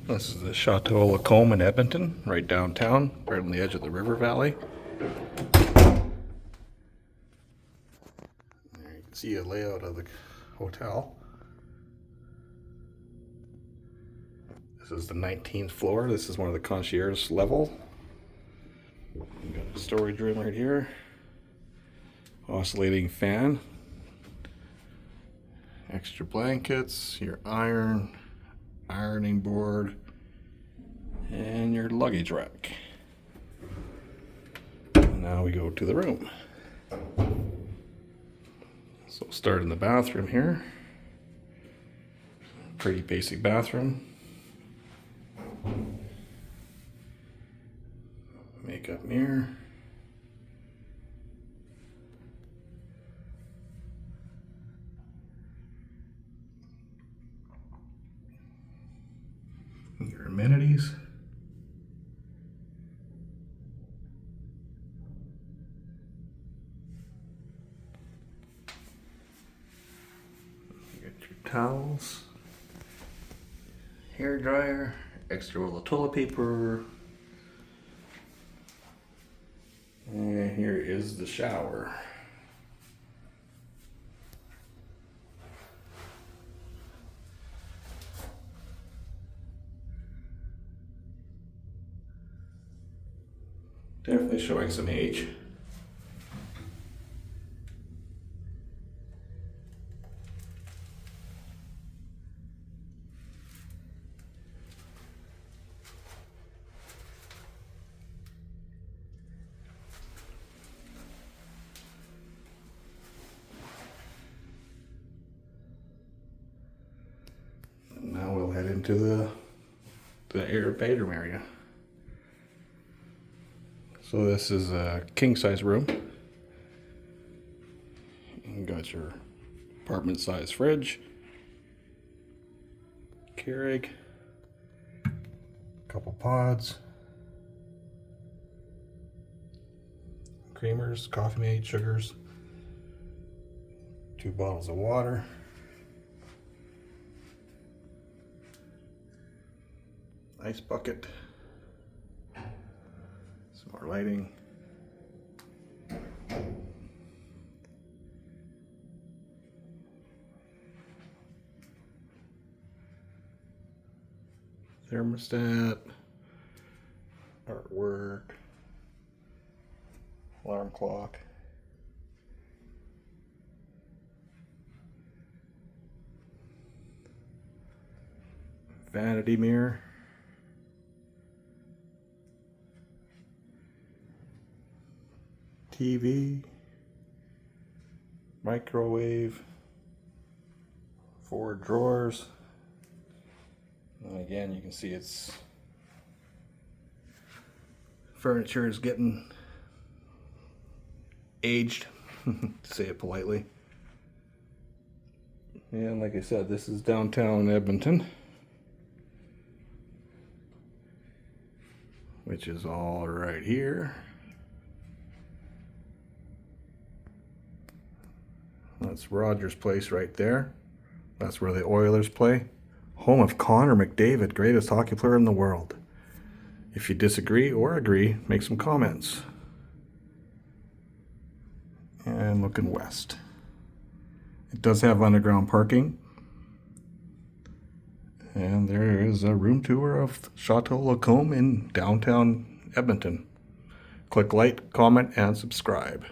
This is the Chateau Lacombe in Edmonton, right downtown, right on the edge of the river valley. There you can see a layout of the hotel. This is the 19th floor. This is one of the concierge level. We've got a storage room right here. Oscillating fan. Extra blankets, your ironing board, and your luggage rack. And now we go to the room. So we'll start in the bathroom here. Pretty basic bathroom. Makeup mirror. Your amenities. You got your towels, hair dryer, extra roll of toilet paper, and here is the shower. Definitely showing some age. And now we'll head into the air bedroom area. So this is a king-size room. You got your apartment-size fridge, Keurig, couple pods, creamers, coffee mate, sugars, 2 bottles of water, ice bucket. More lighting. Thermostat. Artwork. Alarm clock. Vanity mirror. TV, microwave, 4 drawers, and again you can see it's furniture is getting aged, to say it politely. And like I said, this is downtown Edmonton, which is all right here. That's Rogers Place right there. That's where the Oilers play. Home of Connor McDavid, greatest hockey player in the world. If you disagree or agree, make some comments. And looking west. It does have underground parking. And there is a room tour of Chateau Lacombe in downtown Edmonton. Click like, comment, and subscribe.